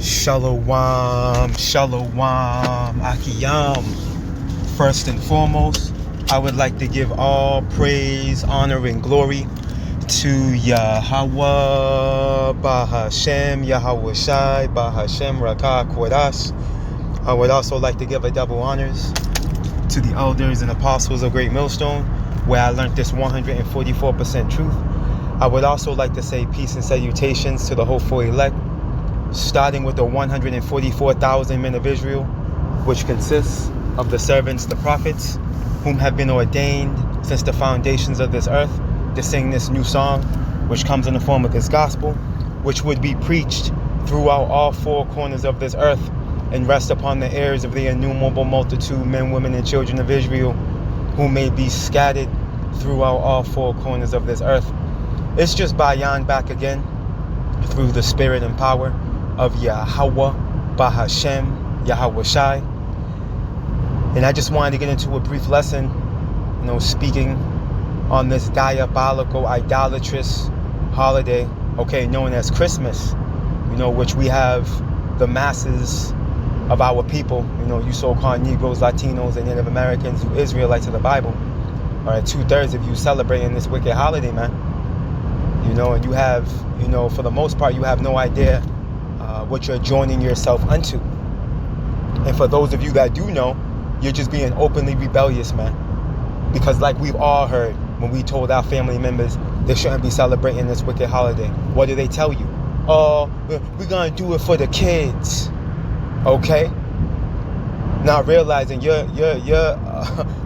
Shalom, shalom, akiyam. First and foremost, I would like to give all praise, honor, and glory to Yahweh, Bahashem, Yahweh Shai, Bahashem, Rakah, Kodash. I would also like to give a double honors to the elders and apostles of Great Millstone, where I learned this 144% truth. I would also like to say peace and salutations to the hopeful elect, starting with the 144,000 men of Israel, which consists of the servants, the prophets, whom have been ordained since the foundations of this earth to sing this new song, which comes in the form of this gospel, which would be preached throughout all four corners of this earth and rest upon the ears of the innumerable multitude, men, women, and children of Israel, who may be scattered throughout all four corners of this earth. It's just Bayan back again through the spirit and power of Yahweh, Bahashem, Yahweh Shai. And I just wanted to get into a brief lesson, speaking on this diabolical, idolatrous holiday, known as Christmas, which we have the masses of our people, you so-called Negroes, Latinos, and Native Americans, you Israelites of the Bible, all right, 2/3 of you celebrating this wicked holiday, man. And you have, for the most part, you have no idea what you're joining yourself unto. And for those of you that do know, you're just being openly rebellious, man. Because like we've all heard when we told our family members they shouldn't be celebrating this wicked holiday, what do they tell you? Oh, we're gonna do it for the kids, okay? Not realizing you're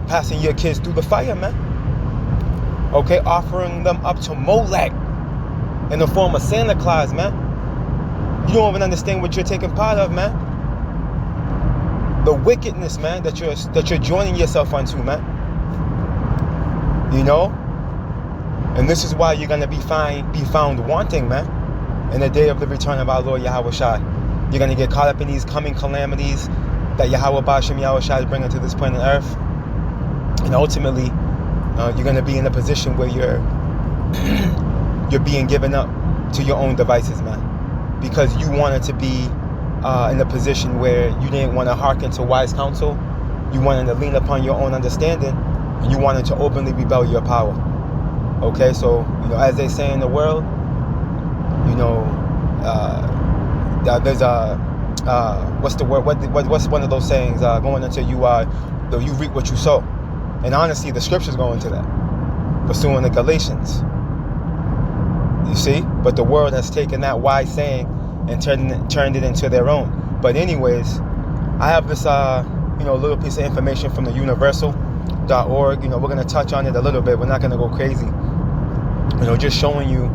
passing your kids through the fire, man. Okay, offering them up to Molech in the form of Santa Claus, man. You don't even understand what you're taking part of, man. The wickedness, man, that you're joining yourself onto, man. And this is why you're gonna be found wanting, man, in the day of the return of our Lord Yahweh Shai. You're gonna get caught up in these coming calamities that Yahweh Bashem Yahweh Shai is bringing to this planet Earth, and ultimately, you're gonna be in a position where you're being given up to your own devices, man, because you wanted to be in a position where you didn't want to hearken to wise counsel. You wanted to lean upon your own understanding, and you wanted to openly rebel your power. Okay, so as they say in the world, there's what's the word? What's one of those sayings? Going until you reap what you sow. And honestly, the scriptures go into that, pursuing the Galatians. You see, but the world has taken that wise saying and turned it into their own. But anyways, I have this little piece of information from the universal.org. We're gonna touch on it a little bit. We're not gonna go crazy. Just showing you,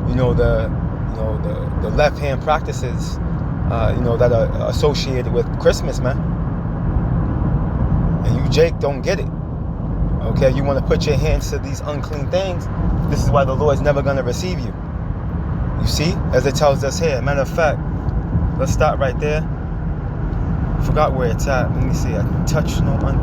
the left-hand practices, that are associated with Christmas, man. And you, Jake, don't get it. Okay, you want to put your hands to these unclean things. This is why the Lord's never going to receive you. You see, as it tells us here. Matter of fact, let's stop right there. Forgot where it's at. Let me see. I can touch no one.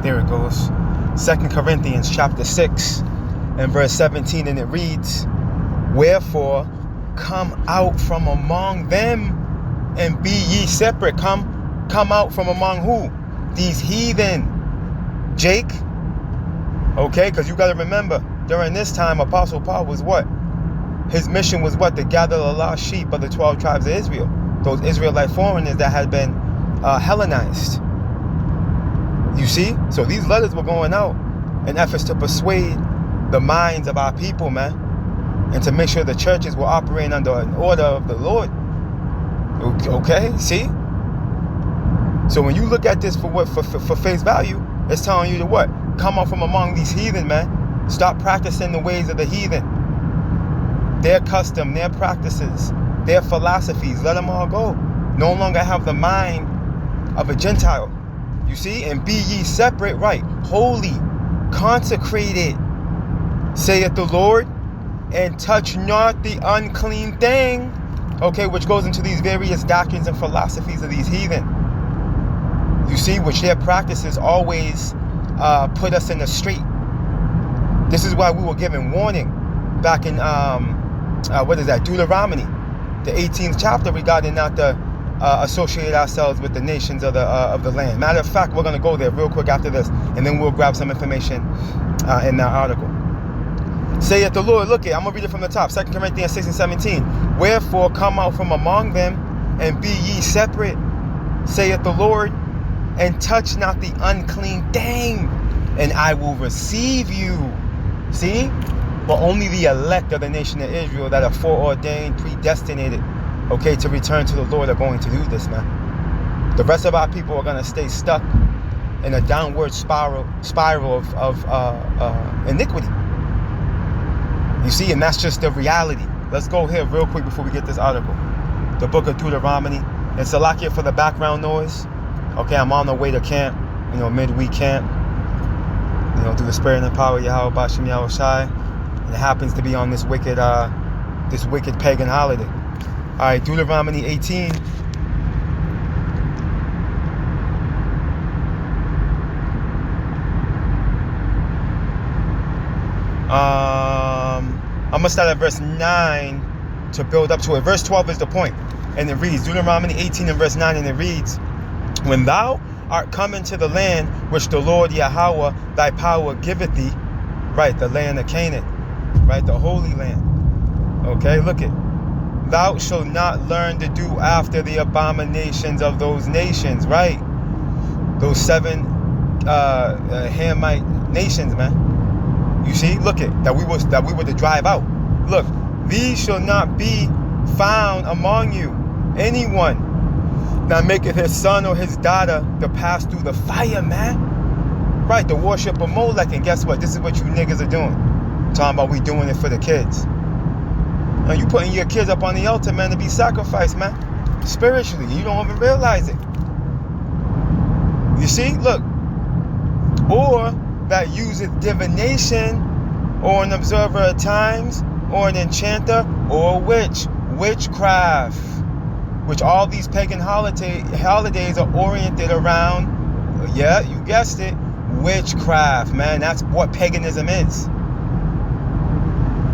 There it goes. 2 Corinthians chapter 6 and verse 17, and it reads, "Wherefore come out from among them and be ye separate." Come out from among who? These heathen. Jake. Okay, because you got to remember, during this time, Apostle Paul was what? His mission was what? To gather the lost sheep of the 12 tribes of Israel. Those Israelite foreigners that had been Hellenized. You see? So these letters were going out in efforts to persuade the minds of our people, man, and to make sure the churches were operating under an order of the Lord. Okay? See? So when you look at this for face value, it's telling you to what? Come out from among these heathen, man. Stop practicing the ways of the heathen. Their custom, their practices, their philosophies, let them all go. No longer have the mind of a Gentile. You see? And be ye separate, right? Holy, consecrated, saith the Lord. and touch not the unclean thing, okay, which goes into these various doctrines and philosophies of these heathen. You see, which their practices always put us in the street. This is why we were given warning back in Deuteronomy, the 18th chapter, regarding not to associate ourselves with the nations of the land. Matter of fact, we're going to go there real quick after this, and then we'll grab some information in that article. Saith the Lord, look it, I'm going to read it from the top, 2 Corinthians 6 and 17. Wherefore come out from among them, and be ye separate, saith the Lord, and touch not the unclean thing, and I will receive you. See? But only the elect of the nation of Israel that are foreordained, predestinated, okay, to return to the Lord are going to do this, man. The rest of our people are going to stay stuck in a downward spiral of iniquity. You see, and that's just the reality. Let's go here real quick before we get this article. The book of Deuteronomy. And Salakia for the background noise. Okay, I'm on the way to camp, midweek camp. Through the spirit and power of Yahweh Bashim Yahweh Shai. And it happens to be on this wicked pagan holiday. All right, Deuteronomy 18. I'm going to start at verse 9 to build up to it. Verse 12 is the point. And it reads, Deuteronomy 18 and verse 9, and it reads, when thou art come into the land which the Lord Yahweh thy power giveth thee, right, the land of Canaan, right, the holy land. Okay, look it. Thou shalt not learn to do after the abominations of those nations, right? Those 7 Hamite nations, man. You see, look it, that we were to drive out. Look, these shall not be found among you anyone that maketh his son or his daughter to pass through the fire, man. Right, the worship of Molech, and guess what? This is what you niggas are doing. Talking about we doing it for the kids. Now you putting your kids up on the altar, man, to be sacrificed, man. Spiritually, you don't even realize it. You see, look. Or that useth divination, or an observer of times, or an enchanter, or a witch, witchcraft, which all these pagan holidays are oriented around, yeah, you guessed it, witchcraft, man. That's what paganism is.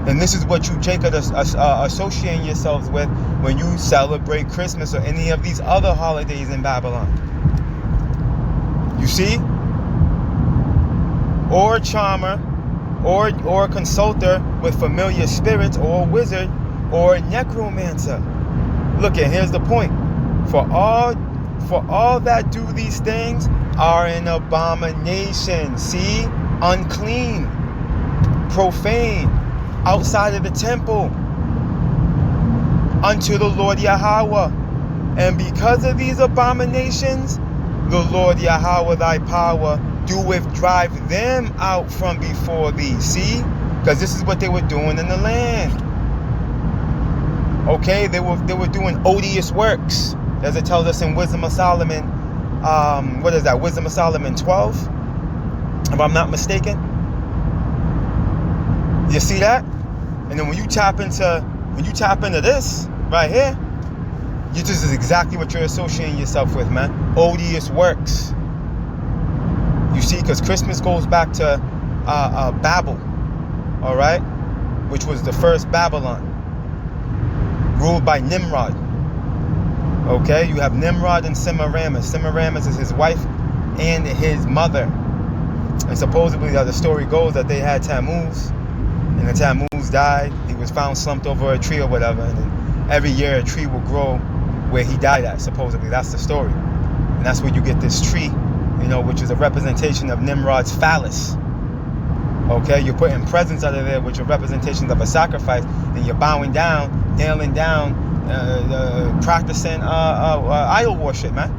And this is what you, Jacob, associating yourselves with when you celebrate Christmas or any of these other holidays in Babylon. You see? Or a charmer, or a consulter with familiar spirits, or a wizard, or a necromancer. Look, and here's the point. For all that do these things are an abomination. See? Unclean, profane, outside of the temple, unto the Lord Yahweh. And because of these abominations, the Lord Yahweh thy power doeth drive them out from before thee. See? Because this is what they were doing in the land. Okay, they were doing odious works, as it tells us in Wisdom of Solomon. What is that? Wisdom of Solomon 12, if I'm not mistaken. You see that? And then when you tap into this right here, this is exactly what you're associating yourself with, man. Odious works. You see, because Christmas goes back to Babel, all right, which was the first Babylon, ruled by Nimrod. Okay, you have Nimrod and Semiramis. Semiramis is his wife and his mother. And supposedly, the story goes that they had Tammuz, and the Tammuz died. He was found slumped over a tree or whatever, and then every year a tree will grow where he died at, supposedly. That's the story. And that's where you get this tree, which is a representation of Nimrod's phallus. Okay, you're putting presents out of there, which are representations of a sacrifice, and you're bowing down, kneeling down, practicing idol worship, man.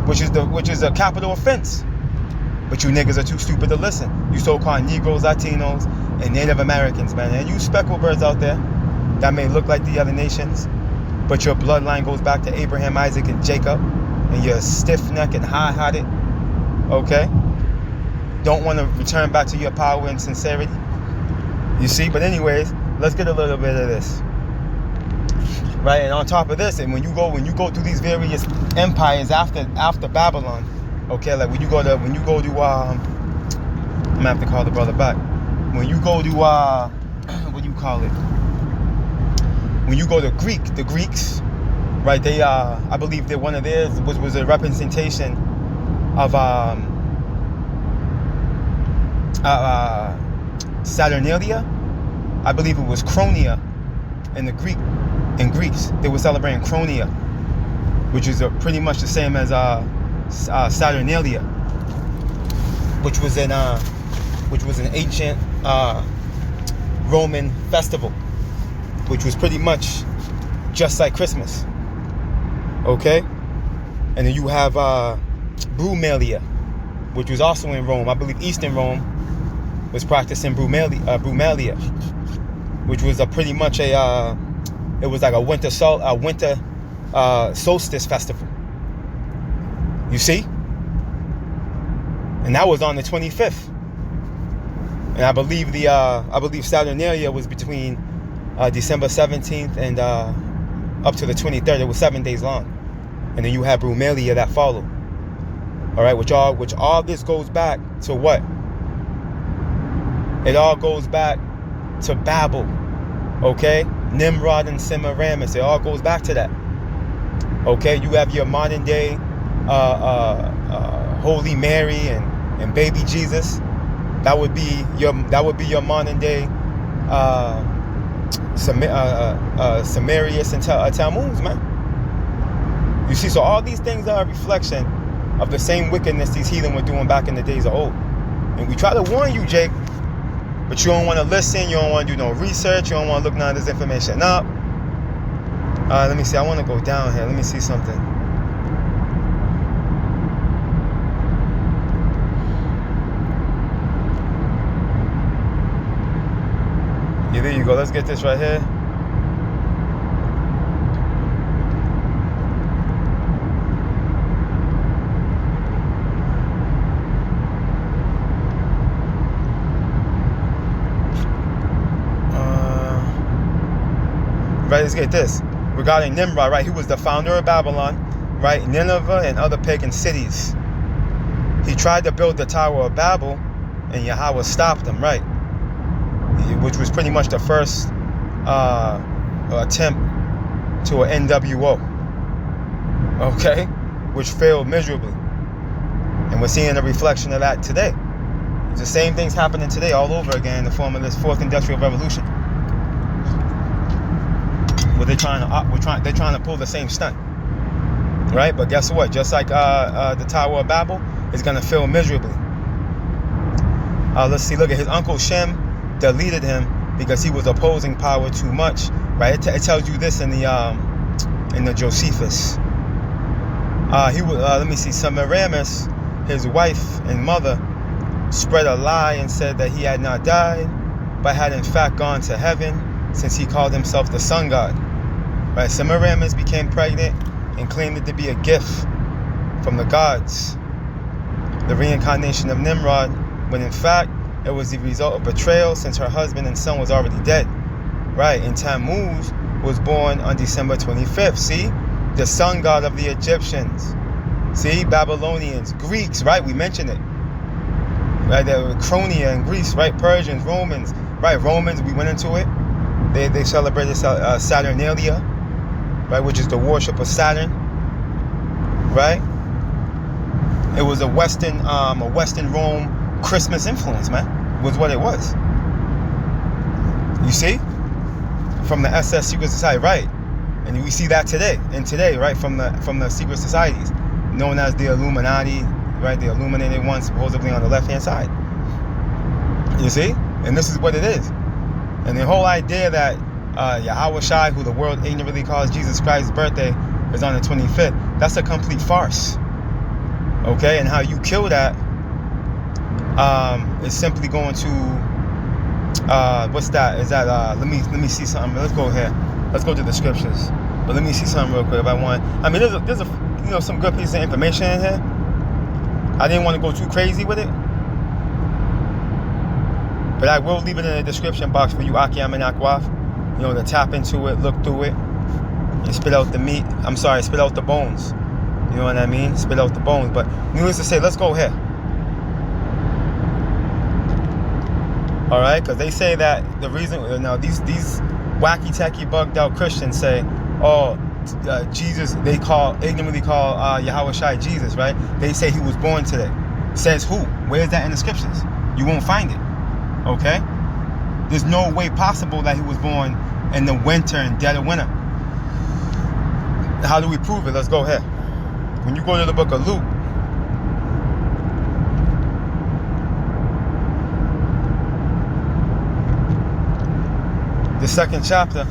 Which is a capital offense. But you niggas are too stupid to listen. You so-called Negroes, Latinos, and Native Americans, man. And you speckled birds out there that may look like the other nations, but your bloodline goes back to Abraham, Isaac, and Jacob, and you're stiff-necked and high-hearted, okay? Don't want to return back to your power and sincerity. You see? But anyways, let's get a little bit of this. Right, and on top of this, and when you go through these various empires after Babylon, okay, like when you go to I'm gonna have to call the brother back. When you go to what do you call it? When you go to the Greeks, right? They I believe that one of theirs was a representation of Saturnalia. I believe it was Chronia in Greeks. They were celebrating Chronia, which is pretty much the same as Saturnalia, which was an ancient Roman festival, which was pretty much just like Christmas. Okay, and then you have Brumalia, which was also in Rome. I believe Eastern Rome was practicing Brumalia, which was pretty much it was like a winter solstice festival. You see, and that was on the 25th. And I believe Saturnalia was between December 17th and up to the 23rd. It was 7 days long. And then you have Brumalia that followed. All right, which all this goes back to what? It all goes back to Babel. Okay, Nimrod and Semiramis. It all goes back to that. Okay, you have your modern day Holy Mary and baby Jesus. That would be your modern day Samarius and Tammuz, man. You see, so all these things are a reflection of the same wickedness these heathen were doing back in the days of old. And we try to warn you, Jake, but you don't want to listen. You don't want to do no research. You don't want to look none of this information up. Let me see. I want to go down here. Let me see something. Yeah, there you go. Let's get this right here. Right, let's get this. Regarding Nimrod, right, he was the founder of Babylon, right, Nineveh and other pagan cities. He tried to build the Tower of Babel, and Yahweh stopped him, right, which was pretty much the first attempt to an NWO, okay, which failed miserably. And we're seeing a reflection of that today. It's the same things happening today all over again in the form of this fourth industrial revolution. Where they're trying to pull the same stunt, right? But guess what? Just like the Tower of Babel, it's gonna fail miserably. Let's see. Look at his uncle Shem deleted him because he was opposing power too much, right? It tells you this in the Josephus. He was. Let me see. Semiramis, his wife and mother, spread a lie and said that he had not died, but had in fact gone to heaven, since he called himself the sun god. Right, Semiramis became pregnant and claimed it to be a gift from the gods, the reincarnation of Nimrod, when in fact it was the result of betrayal, since her husband and son was already dead. Right, and Tammuz was born on December 25th. See, the sun god of the Egyptians. See, Babylonians, Greeks, right, we mentioned it. Right, there were Chronia in Greece, right, Persians, Romans, right, Romans, we went into it. They celebrated Saturnalia, right, which is the worship of Saturn, right? It was a Western Rome Christmas influence, man. Was what it was. You see, from the SS secret society, right? And we see that today, right, from the secret societies known as the Illuminati, right? The illuminated ones, supposedly on the left-hand side. You see, and this is what it is. And the whole idea that Yahweh Shai, who the world ignorantly calls Jesus Christ's birthday, is on the 25th, that's a complete farce. Okay, and how you kill that is simply going to what's that? Is that let me see something. Let's go here. Let's go to the scriptures. But let me see something real quick if I want. I mean, there's a some good pieces of information in here. I didn't want to go too crazy with it. But I will leave it in the description box for you, Akiyam and Akwaf. You know, to tap into it, look through it, and spit out the meat. I'm sorry, spit out the bones. You know what I mean? Spit out the bones. But needless to say, let's go here. All right, because they say that the reason now these wacky tacky bugged out Christians say, oh, Jesus, they ignorantly call Yahweh Shai Jesus, right? They say he was born today. Says who? Where's that in the scriptures? You won't find it. Okay? There's no way possible that he was born in the winter and dead of winter. How do we prove it? Let's go ahead. When you go to the book of Luke, the 2nd chapter,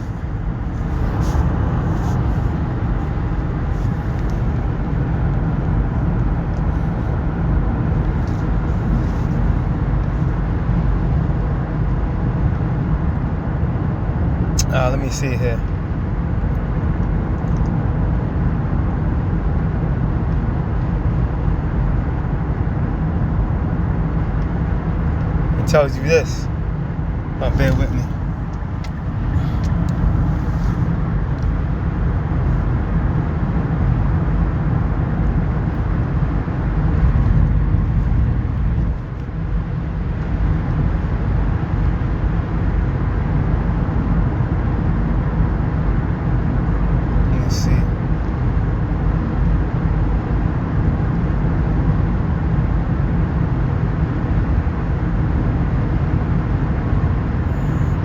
let me see here. It tells you this. Oh, bear with me.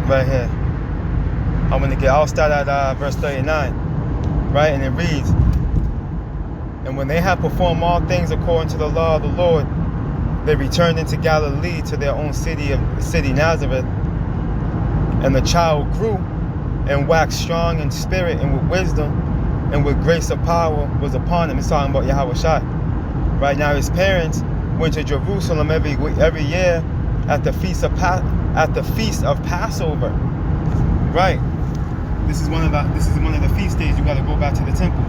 Right here. I'll start at verse 39, right? And it reads, and when they had performed all things according to the law of the Lord, they returned into Galilee to their own city Nazareth. And the child grew and waxed strong in spirit and with wisdom, and with grace of power was upon him. It's talking about Yahweh Shai. Right now, his parents went to Jerusalem every year at the feast of Passover. Right. This is one of the feast days. You got to go back to the temple.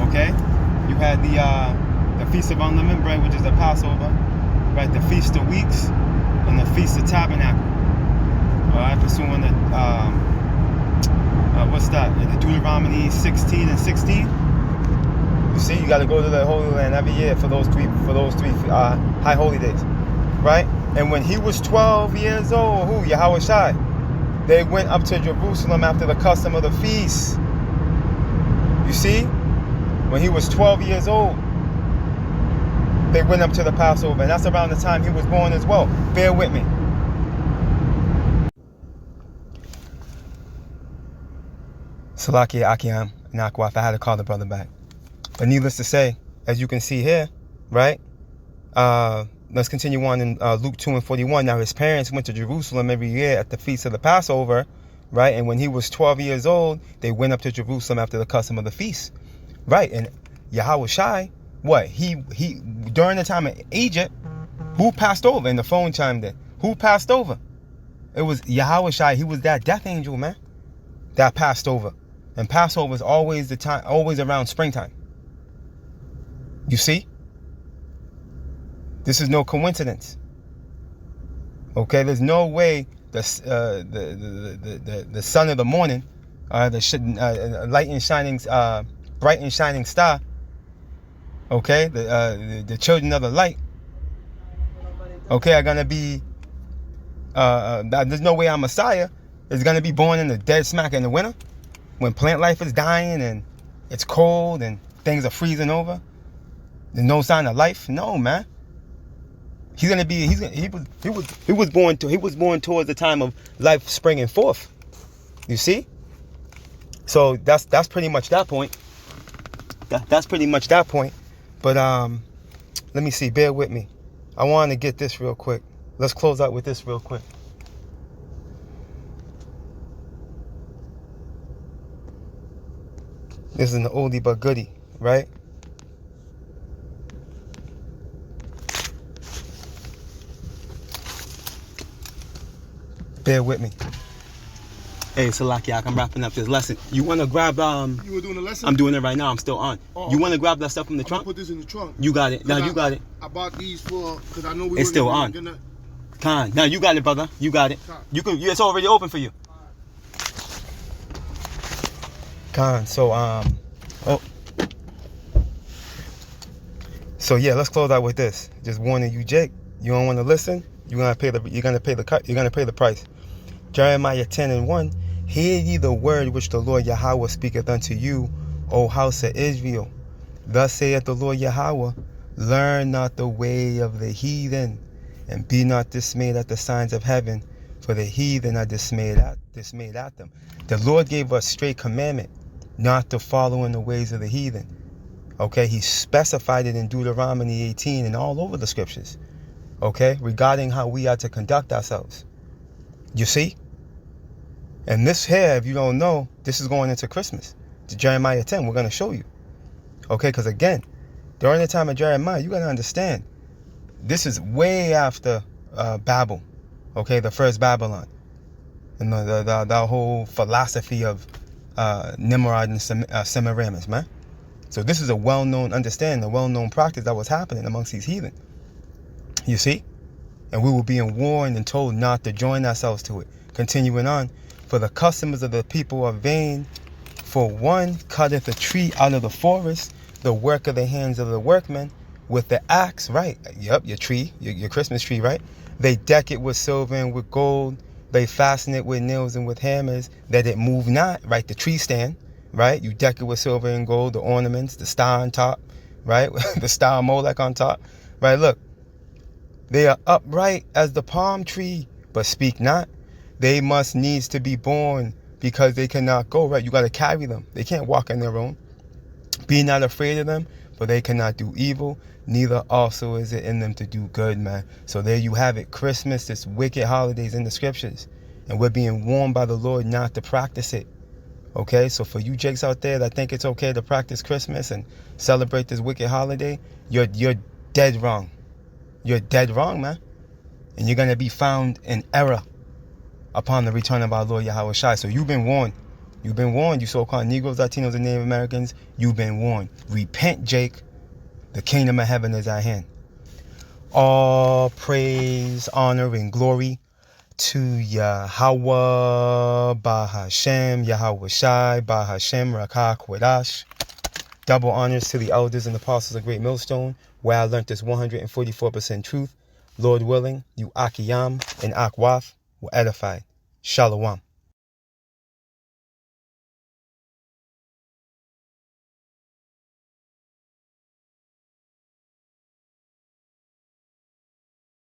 Okay. You had the feast of unleavened bread, which is the Passover. Right. The feast of weeks and the feast of tabernacle. All right. Pursuing the what's that? The Deuteronomy 16 and 16. You see, you got to go to the Holy Land every year for those three high holy days. Right. And when he was 12 years old, who? Yahweh Shai, they went up to Jerusalem after the custom of the feast. You see? When he was 12 years old, they went up to the Passover. And that's around the time he was born as well. Bear with me. Salakia, Akiyam, and Akwaf. I had to call the brother back. But needless to say, as you can see here, right? Let's continue on in Luke 2 and 41. Now his parents went to Jerusalem every year at the feast of the Passover, right? And when he was 12 years old, they went up to Jerusalem after the custom of the feast, right? And Yahweh Shai, what? He during the time of Egypt, who passed over? And the phone chimed in. Who passed over? It was Yahweh Shai. He was that death angel, man, that passed over. And Passover is always around springtime. You see? This is no coincidence. Okay, there's no way the son of the morning, the light and shining, bright and shining star. Okay, the children of the light. Okay, are gonna be. There's no way our Messiah is gonna be born in the dead smack in the winter, when plant life is dying and it's cold and things are freezing over. There's no sign of life. No, man. He was born towards the time of life springing forth. You see? So that's pretty much that point. That's pretty much that point. But let me see, bear with me. I want to get this real quick. Let's close out with this real quick. This is an oldie but goodie, right? Bear with me. Hey, Salakia, I'm wrapping up this lesson. You want to grab... You were doing the lesson? I'm doing it right now. I'm still on. Oh, you want to grab that stuff from the trunk? Put this in the trunk. You got it. Now you got it. I bought these for... Because I know it's still on. Khan. Now you got it, brother. You got it. You can. It's already open for you. Khan. So So yeah, let's close out with this. Just warning you, Jake. You don't want to listen. You're gonna pay the price. Jeremiah 10:1. Hear ye the word which the Lord Yahweh speaketh unto you, O house of Israel. Thus saith the Lord Yahweh, learn not the way of the heathen, and be not dismayed at the signs of heaven, for the heathen are dismayed at them. The Lord gave us straight commandment not to follow in the ways of the heathen. Okay, he specified it in Deuteronomy 18 and all over the scriptures. Okay, regarding how we are to conduct ourselves. You see? And this here, if you don't know, this is going into Christmas. To Jeremiah 10, we're going to show you. Okay, because again, during the time of Jeremiah, you got to understand, this is way after Babel. Okay, the first Babylon. And the whole philosophy of Nimrod and Semiramis, man. So this is a well-known understanding, a well-known practice that was happening amongst these heathen. You see? And we were being warned and told not to join ourselves to it. Continuing on, for the customs of the people are vain. For one cutteth a tree out of the forest, the work of the hands of the workmen, with the axe, right? Yep, your tree, your Christmas tree, right? They deck it with silver and with gold. They fasten it with nails and with hammers, that it move not, right? The tree stand, right? You deck it with silver and gold, the ornaments, the star on top, right? The star Molech on top, right? Look, they are upright as the palm tree, but speak not. They must needs to be born, because they cannot go, right? You got to carry them. They can't walk on their own. Be not afraid of them, for they cannot do evil, neither also is it in them to do good, man. So there you have it. Christmas, this wicked holidays in the scriptures. And we're being warned by the Lord not to practice it. Okay, so for you jakes out there that think it's okay to practice Christmas and celebrate this wicked holiday, you're dead wrong. You're dead wrong, man. And you're going to be found in error upon the return of our Lord Yahweh Shai. So you've been warned. You've been warned, you so-called Negroes, Latinos, and Native Americans. You've been warned. Repent, Jake. The kingdom of heaven is at hand. All praise, honor, and glory to Yahweh, Bahashem, Yahweh Shai, Bahashem, Rakah, Kwadash. Double honors to the elders and apostles of Great Millstone, where I learned this 144% truth. Lord willing, you Akiyam and Akwath will edify. Shalom.